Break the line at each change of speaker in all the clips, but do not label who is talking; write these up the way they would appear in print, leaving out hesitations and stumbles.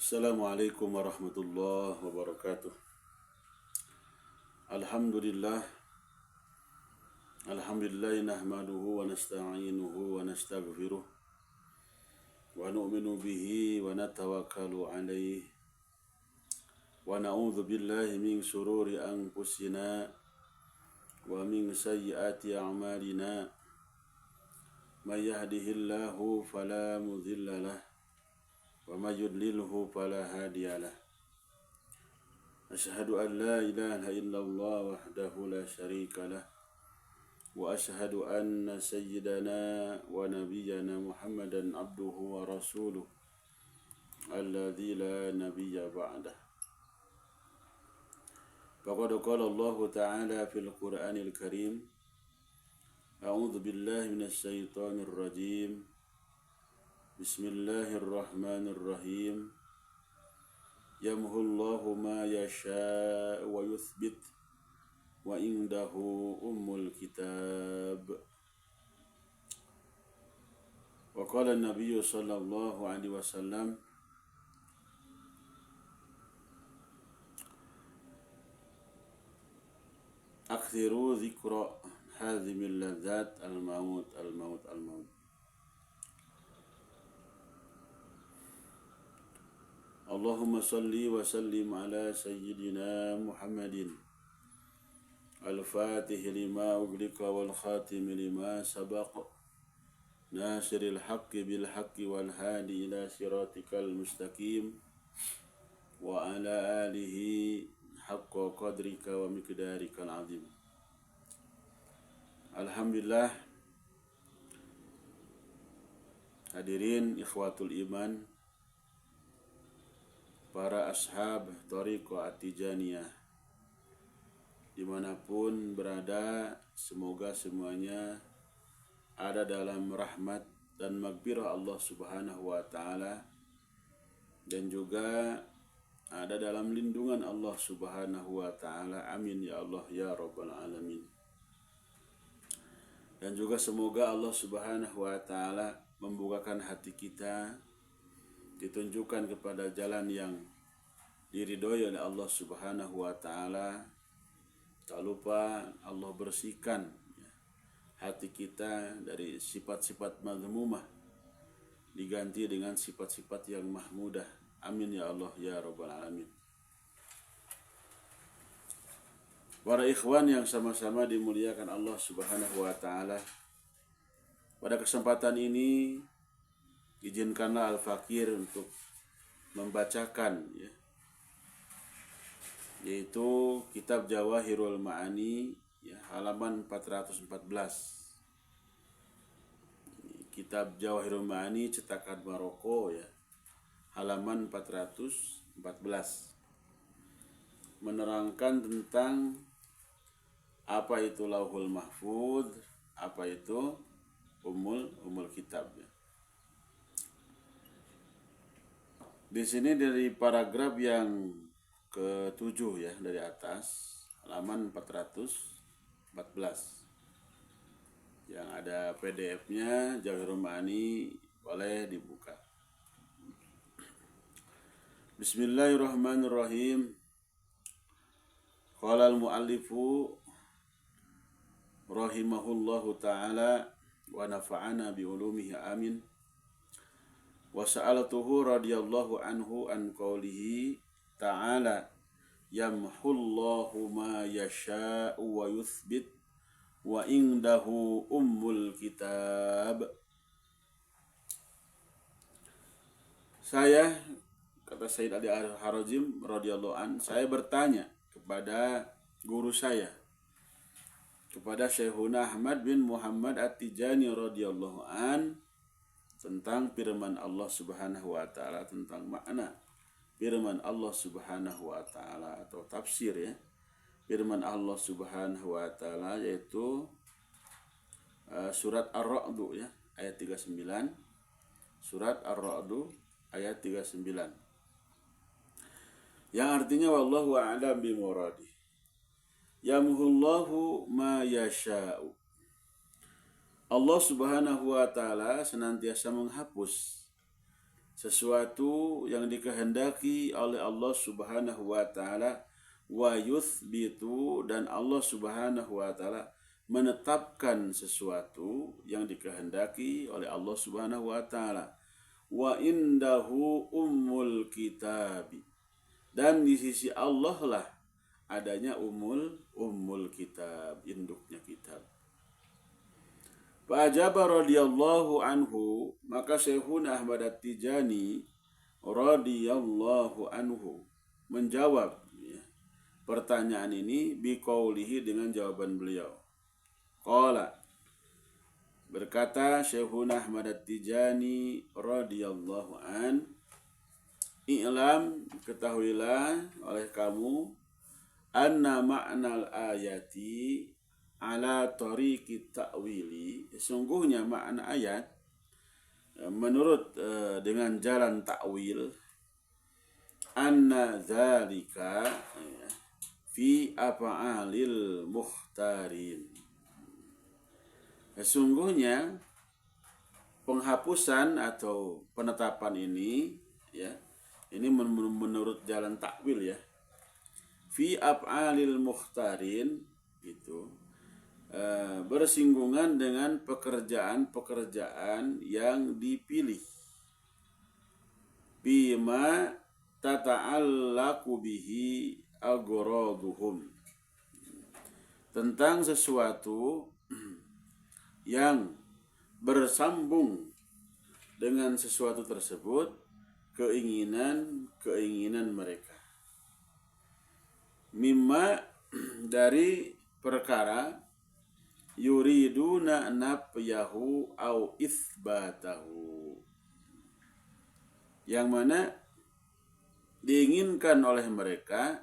Assalamualaikum warahmatullahi wabarakatuh. Alhamdulillah. Alhamdulillah nahmaduhu wa nasta'inuhu wa nastaghfiruh wa nu'minu bihi wa natawakkalu alayhi wa na'udzu billahi min shururi anfusina wa min sayyiati a'malina. May yahdihillahu fala mudilla lahu wa may yudlilhu fala hadiya lahu. Asyhadu an la ilaha illallah wahdahu la syarika lah wa asyhadu anna sayyidana wa nabiyyana Muhammadan abduhu wa rasuluh alladzi la nabiyya ba'dah. Faqad qala Allah ta'ala fil Qur'anil Karim, a'udzu billahi minasy syaithanir rajim. Bismillahirrahmanirrahim. Yamhullahu ma yasha' wa yuthbit wa indahu ummul kitab. Wa qala an-nabiy sallallahu alaihi wasallam, akthiru dzikra hadhimil ladzat al-maut al-maut al-maut. Allahumma salli wa sallim ala sayyidina Muhammadin al-fatih lima ughliqa wal khatim lima sabaq nasiril haqqi bil haqqi wal hadi ila siratikal mustaqim wa ala alihi haqqa qadrika wa miqdarikal azim. Alhamdulillah, hadirin ikhwatul iman, para ashab Thariqah At-Tijaniyah dimanapun berada, semoga semuanya ada dalam rahmat dan maghfirah Allah subhanahu wa ta'ala, dan juga ada dalam lindungan Allah subhanahu wa ta'ala. Amin ya Allah ya rabbal alamin. Dan juga semoga Allah subhanahu wa ta'ala membukakan hati kita, ditunjukkan kepada jalan yang diridhoi oleh Allah subhanahu wa ta'ala. Tak lupa Allah bersihkan hati kita dari sifat-sifat mazmumah, diganti dengan sifat-sifat yang mahmudah. Amin ya Allah ya rabbal alamin. Para ikhwan yang sama-sama dimuliakan Allah subhanahu wa ta'ala, pada kesempatan ini izinkanlah Al-Fakir untuk membacakan yaitu kitab Jawahirul Ma'ani halaman 414. Kitab Jawahirul Ma'ani cetakan Maroko halaman 414, menerangkan tentang apa itu Lauhul Mahfuz, apa itu Ummul Kitab. Di sini dari paragraf yang ke-7 dari atas, halaman 414. Yang ada PDF-nya Jawahirul Ma'ani, boleh dibuka. Bismillahirrahmanirrahim. Qala al-muallifu rahimahullahu ta'ala wa nafa'ana bi ulumihi amin. Wa sa'alatuhu radhiyallahu anhu an qawlihi ta'ala, yamhullahu ma yasha'u wa yuthbit wa indahu ummul kitab. Saya, kata Sayyid Ali Al-Harazim radhiyallahu an, saya bertanya kepada guru saya, kepada Syekhuna Ahmad bin Muhammad At-Tijani radhiyallahu an, tentang firman Allah subhanahu wa ta'ala, tentang makna firman Allah subhanahu wa ta'ala atau tafsir firman Allah subhanahu wa ta'ala, yaitu surat Ar-Ra'd ayat 39. Surat Ar-Ra'd ayat 39, yang artinya wallahu a'lam bimuradi. Yamhullahu ma yasha'u. Allah subhanahu wa ta'ala senantiasa menghapus sesuatu yang dikehendaki oleh Allah Subhanahu wa taala, wa yuthbitu, dan Allah Subhanahu wa taala menetapkan sesuatu yang dikehendaki oleh Allah Subhanahu wa taala. Wa indahu ummul kitabi, dan di sisi Allah lah adanya ummul kitab, induknya kitab. Fa'ajaba radhiyallahu anhu, maka Syekhuna Ahmad At-Tijani radhiyallahu anhu menjawab pertanyaan ini biqaulihi, dengan jawaban beliau. Qala, berkata Syekhuna Ahmad At-Tijani radhiyallahu an, i'lam, ketahuilah oleh kamu, anna ma'nal ayati ala tariqi ta'wili, sungguhnya makna ayat menurut dengan jalan takwil, anna dzalika fi af'alil mukhtarin, sesungguhnya penghapusan atau penetapan ini ya, ini menurut jalan takwil ya, fi af'alil mukhtarin, itu bersinggungan dengan pekerjaan-pekerjaan yang dipilih, bima tata'allaqu bihi aghraduhum, tentang sesuatu yang bersambung dengan sesuatu tersebut keinginan mereka. Mimma, dari perkara, yuriduna nafyahu au itsbatahu, yang mana diinginkan oleh mereka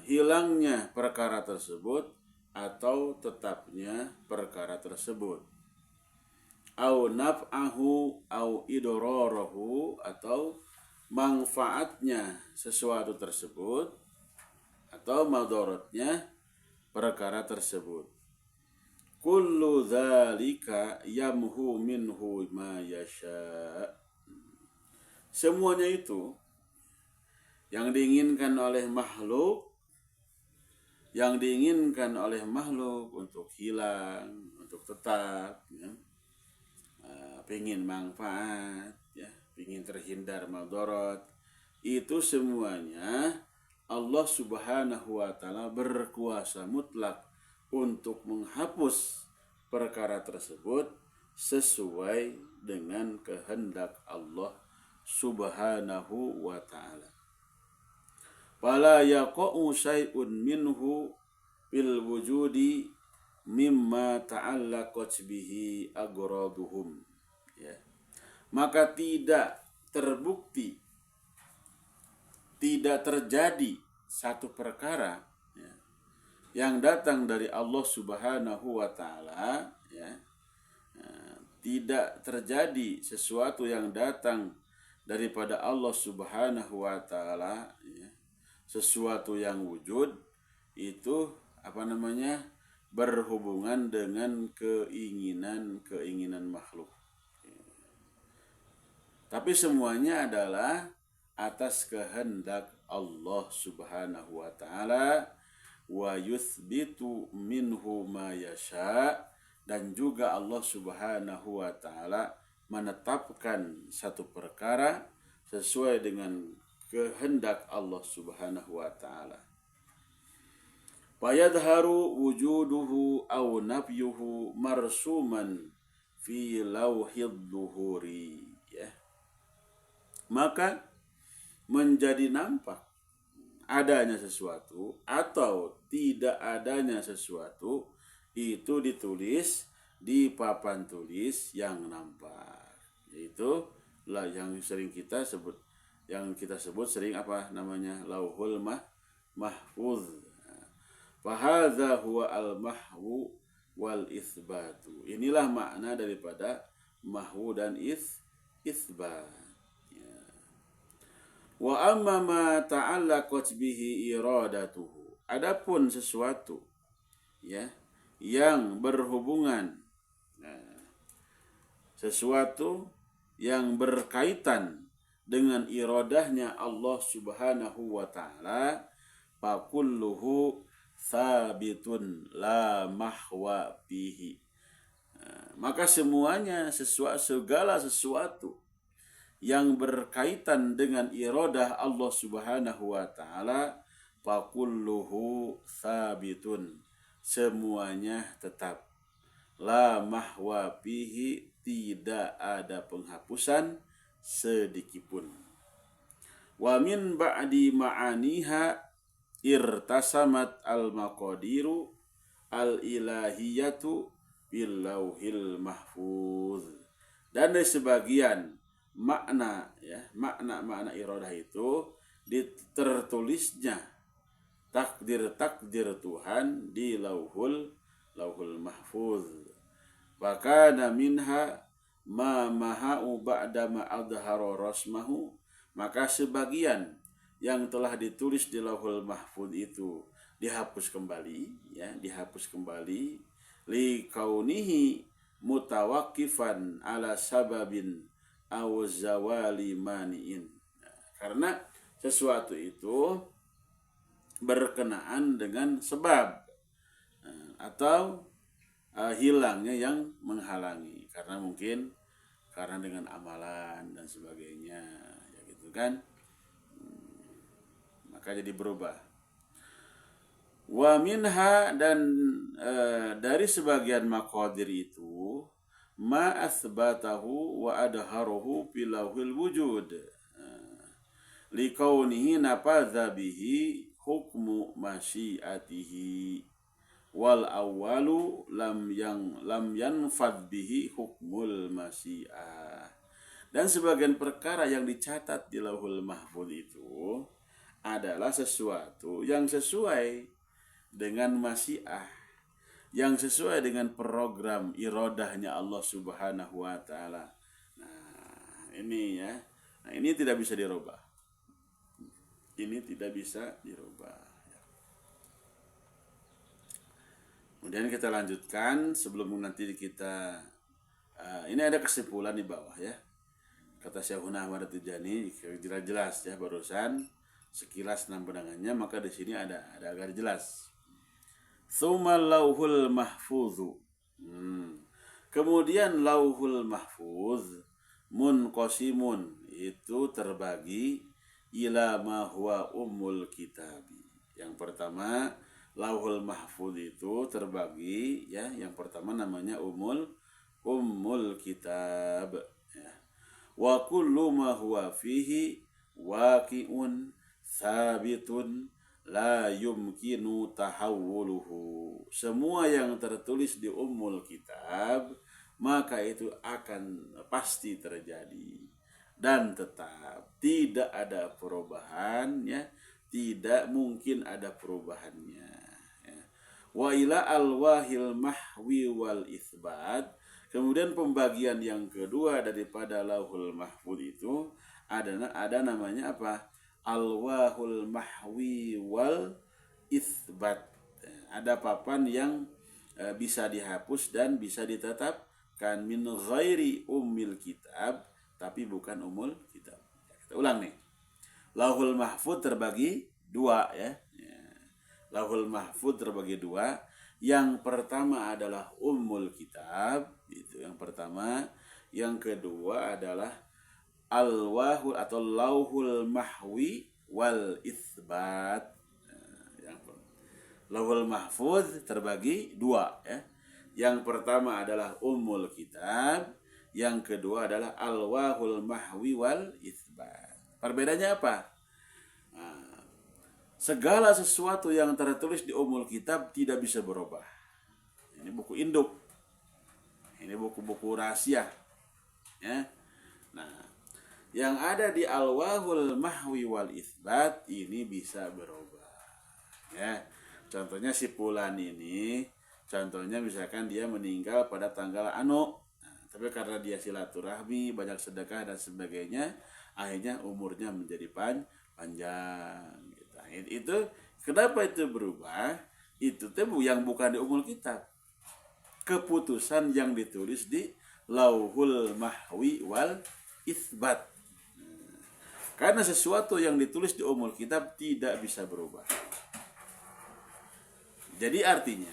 hilangnya perkara tersebut atau tetapnya perkara tersebut. Au naf'ahu au idrarahu, atau manfaatnya sesuatu tersebut atau madaratnya perkara tersebut. Kullu dzalika yamhu minhu ma yasha, semuanya itu yang diinginkan oleh makhluk, untuk hilang, untuk tetap ya, pengin manfaat ya, pengin terhindar madarat, itu semuanya Allah Subhanahu wa taala berkuasa mutlak untuk menghapus perkara tersebut sesuai dengan kehendak Allah Subhanahu wa taala. Fala yaqa'u syai'un minhu bil wujudi mimma ta'allaqat bihi aghraduhum, ya. Maka tidak terbukti, tidak terjadi satu perkara ya, yang datang dari Allah Subhanahu wa taala ya, tidak terjadi sesuatu yang datang daripada Allah Subhanahu wa taala ya, sesuatu yang wujud itu berhubungan dengan keinginan makhluk. Tapi semuanya adalah atas kehendak Allah Subhanahu wa taala, wa yuthbitu minhu ma yasha, dan juga Allah Subhanahu wa taala menetapkan satu perkara sesuai dengan kehendak Allah Subhanahu wa taala. Fayadharu wujuduhu aw nafyuhu marsuman fi lauhid dhuhuri ya. Maka menjadi nampak adanya sesuatu atau tidak adanya sesuatu itu ditulis di papan tulis yang nampak, yaitu lah yang sering kita sebut, sering lauhul mahfuz. Fahadha huwa al-mahwu wal itsbatu. Inilah makna daripada mahwu dan itsbat. Ya. Wa amma ma ta'allaqat bihi iradatuhu. Adapun sesuatu ya yang berhubungan sesuatu yang berkaitan dengan iradahnya Allah Subhanahu wa taala, fakulluhu sabitun la mahwa fihi. Maka semuanya segala sesuatu yang berkaitan dengan iradah Allah Subhanahu wa taala, fakulluhu sabitun, semuanya tetap, la mahwa fihi, tidak ada penghapusan sedikitpun. Wa min ba'di ma'aniha irtasamat al-maqadiru al-ilahiyatu bil lauhil mahfuz. Dan dari sebagian makna iradah itu tertulisnya takdir Tuhan di lauhul mahfuz. Wakana minha ma maha'u ba'da ma adhara rasmahu, maka sebagian yang telah ditulis di lauhul mahfuz itu dihapus kembali li kaunihi mutawaqqifan ala sababin aw zawali mani'in. Karena sesuatu itu berkenaan dengan sebab atau hilangnya yang menghalangi, karena dengan amalan dan sebagainya, ya gitu kan, maka jadi berubah. Wa minha, dan dari sebagian maqadir itu, ma asbatahu wa adharuhu fil lauhil wujud likaunihi nafadza bihi hukmu masyiatihi wal awwalu lam yanfad bihi hukmul masyiah. Dan sebagian perkara yang dicatat di lauhul mahfuz itu adalah sesuatu yang sesuai dengan masyiah, yang sesuai dengan program iradahnya Allah Subhanahu wa taala. Nah, ini ya. Nah, ini tidak bisa dirubah. Ini tidak bisa dirubah. Kemudian kita lanjutkan sebelum nanti kita ini ada kesimpulan di bawah ya. Kata Syekhuna Ahmad At-Tijani jelas ya, barusan sekilas enam pandangannya, maka di sini ada agar jelas. Tsumma lauhul mahfuzu. Kemudian lauhul mahfuz munqasimun, itu terbagi ila ma huwa ummul kitabi. Yang pertama, lauhul mahfuz itu terbagi ya, yang pertama namanya ummul kitab ya. Wa kullu ma huwa fihi waqi'un sabitun la yumkinu tahawwuluhu. Semua yang tertulis di ummul kitab maka itu akan pasti terjadi dan tetap, tidak ada perubahan ya, tidak mungkin ada perubahannya ya. Wa ila alwahil mahwi wal itsbat. Kemudian pembagian yang kedua daripada lauhul mahfuz itu ada namanya apa? Alwahul mahwi wal itsbat. Ada papan yang bisa dihapus dan bisa ditetapkan min ghairi ummil kitab, tapi bukan umul kitab. Kita ulang nih. Lauhul mahfuz terbagi dua ya. Lauhul mahfuz terbagi dua. Yang pertama adalah ummul kitab, itu yang pertama. Yang kedua adalah alwahul atau lauhul mahwi wal itsbat. Lauhul mahfuz terbagi dua ya. Yang pertama adalah ummul kitab, yang kedua adalah alwahul mahwi wal itsbat. Perbedaannya apa? Nah, segala sesuatu yang tertulis di ummul kitab tidak bisa berubah. Ini buku induk. Ini buku-buku rahasia. Ya. Nah, yang ada di alwahul mahwi wal itsbat ini bisa berubah. Ya. Contohnya si fulan ini, contohnya misalkan dia meninggal pada tanggal tapi karena dia silaturahmi, banyak sedekah dan sebagainya, akhirnya umurnya menjadi panjang gitu. Itu kenapa itu berubah? Itu yang bukan di ummul kitab. Keputusan yang ditulis di lauhul mahwi wal itsbat. Karena sesuatu yang ditulis di umul kitab tidak bisa berubah. Jadi artinya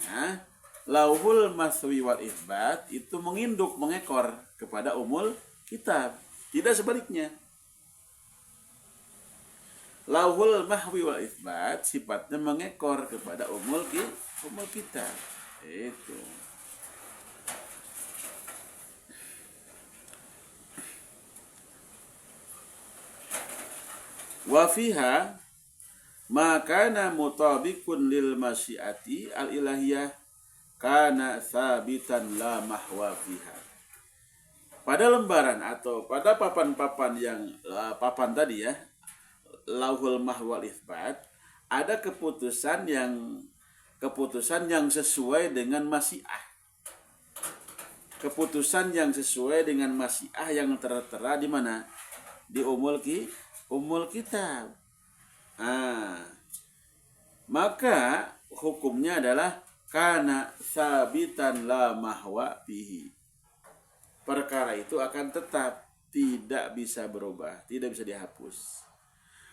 lauhul mahwi wal itsbat itu menginduk, mengekor kepada umul kitab, tidak sebaliknya. Lauhul mahwi wal itsbat sifatnya mengekor kepada umul kitab. Itu. Wa fiha makana mutabiqun lil masyiati al ilahiyah kana sabitan la mahwa fiha. Pada lembaran atau pada papan-papan yang papan tadi ya, lauhul mahwal itsbat, ada keputusan yang sesuai dengan masyiah. Keputusan yang sesuai dengan masyiah yang tertera di mana? Di umul kitab. Maka hukumnya adalah kana sabitan la mahwa bihi. Perkara itu akan tetap, tidak bisa berubah, tidak bisa dihapus.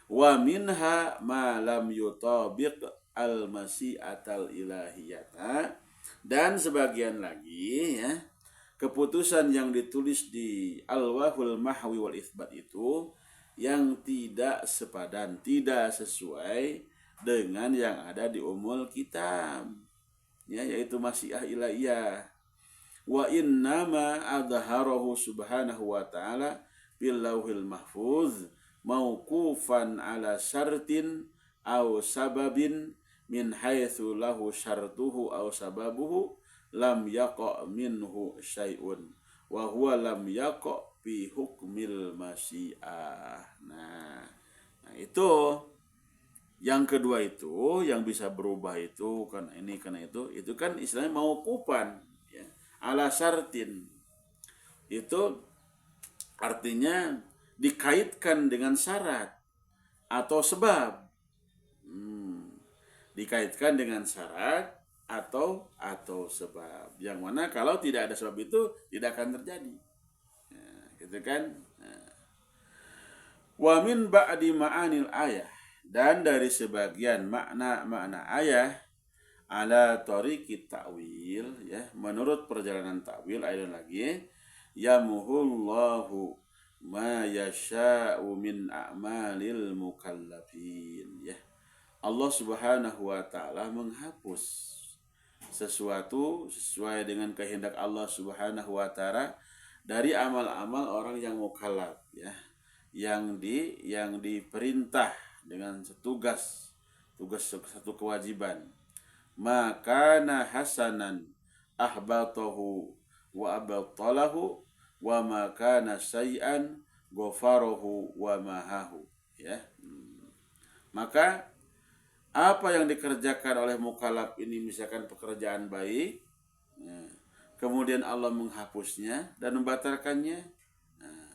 Wa minha ma lam yutabiq al masyiatal ilahiyata, dan sebagian lagi ya, keputusan yang ditulis di al-wahul mahwi wal itsbat itu yang tidak sepadan, tidak sesuai dengan yang ada di umul kitab, ya, yaitu masyiah ilahiyah. Wa innama adharahu subhanahu wa ta'ala bil lauhil mahfuz mauqufan ala syartin aw sababin min haitsu lahu syartuhu aw sababuhu lam yaqa minhu syai'un wa huwa lam yaqa fi hukmil masyiah. Nah, itu yang kedua itu yang bisa berubah itu kan ini karena itu kan istilahnya mauqufan ya, ala syartin. Itu artinya dikaitkan dengan syarat atau sebab. Dikaitkan dengan syarat atau sebab. Yang mana kalau tidak ada sebab itu tidak akan terjadi. Nah, gitu kan? Nah. Wa min ba'di ma'anil ayah, dan dari sebagian makna ayah ala tariqit ta'wil ya, menurut perjalanan ta'wil ada lagi yamuhullahu ma yasha'u min a'malil mukallafin ya. Allah Subhanahu wa taala menghapus sesuatu sesuai dengan kehendak Allah Subhanahu wa taala dari amal-amal orang yang mukallaf ya, yang diperintah dengan tugas satu kewajiban. Maka hasanan ahbatahu wa abtalahu wa makana syai'an ghafarahu wa mahahu ya. Maka apa yang dikerjakan oleh mukallaf ini misalkan pekerjaan baik ya, kemudian Allah menghapusnya dan membatalkannya. Nah,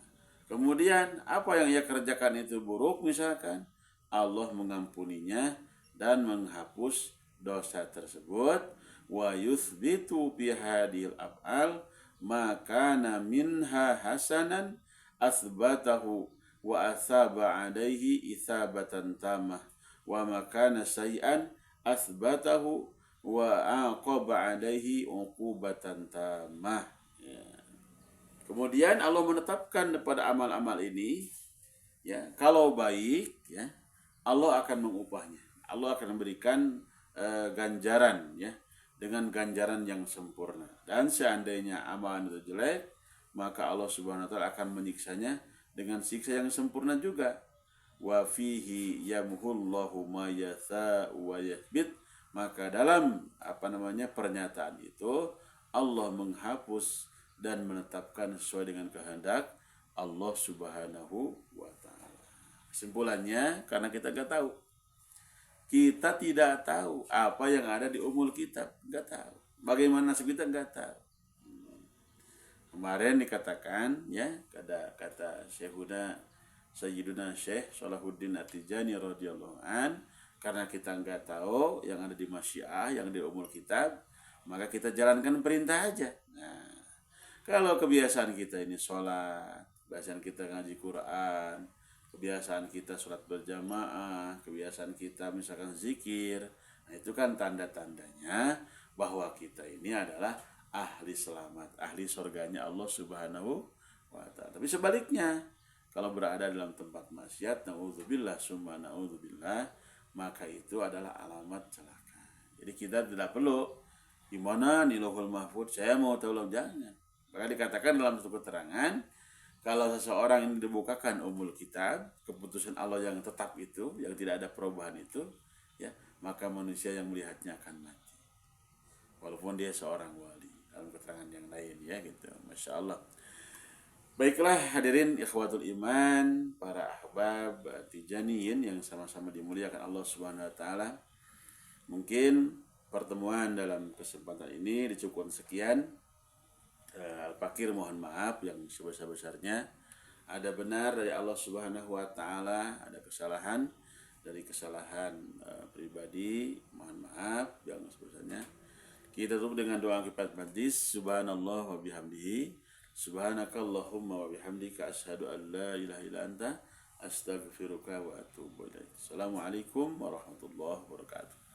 kemudian apa yang ia kerjakan itu buruk misalkan, Allah mengampuninya dan menghapus dosa tersebut. Wa yuthbitu bihadil af'al makana minha hasanan asbatahu wa asaba alaihi isabatan tamah wa makana sayyan asbatahu wa aqaba alaihi uqubatan tamah ya. Kemudian Allah menetapkan pada amal-amal ini ya, kalau baik ya, Allah akan mengupahnya. Allah akan memberikan ganjaran ya, dengan ganjaran yang sempurna. Dan seandainya amalan itu jelek, maka Allah Subhanahu wa taala akan menyiksanya dengan siksa yang sempurna juga. Wa fihi yamhullahu ma yasha'u wa yathbit, maka dalam pernyataan itu Allah menghapus dan menetapkan sesuai dengan kehendak Allah Subhanahu wa taala. Kesimpulannya, karena kita enggak tahu. Kita tidak tahu apa yang ada di umul kitab, enggak tahu. Bagaimana nasib kita enggak tahu. Kemarin dikatakan ya, kata Sayyiduna Syekh Salahuddin At-Tijani radhiyallahu an, karena kita enggak tahu yang ada di masyiah, yang di umul kitab, maka kita jalankan perintah aja. Nah, kalau kebiasaan kita ini sholat kebiasaan kita ngaji Quran, kebiasaan kita sholat berjamaah, kebiasaan kita misalkan zikir. Nah itu kan tanda-tandanya bahwa kita ini adalah ahli selamat, ahli surganya Allah Subhanahu wa ta'ala. Tapi sebaliknya, kalau berada dalam tempat maksiat, naudzubillah summa naudzubillah, maka itu adalah alamat celaka. Jadi kita tidak perlu gimana nih Lauhul Mahfuz, saya mau tahu, jangan. Maka dikatakan dalam satu keterangan, kalau seseorang ini dibukakan umul kitab, keputusan Allah yang tetap itu, yang tidak ada perubahan itu, ya, maka manusia yang melihatnya akan mati. Walaupun dia seorang wali. Dalam keterangan yang lain ya gitu. Masya Allah. Baiklah hadirin ikhwatul iman, para ahbab tijaniyin yang sama-sama dimuliakan Allah Subhanahu wa taala. Mungkin pertemuan dalam kesempatan ini dicukupkan sekian. Al-Fakir mohon maaf yang sebesar-besarnya. Ada benar dari Allah Subhanahu wa taala, ada kesalahan dari kesalahan pribadi, mohon maaf yang sebesarnya. Kita tutup dengan doa kifayat majlis. Subhanallah wa bihamdihi, subhanakallahumma wa bihamdika, asyhadu an la ilaha illa anta, astaghfiruka wa atubu ilaik. Assalamualaikum warahmatullahi wabarakatuh.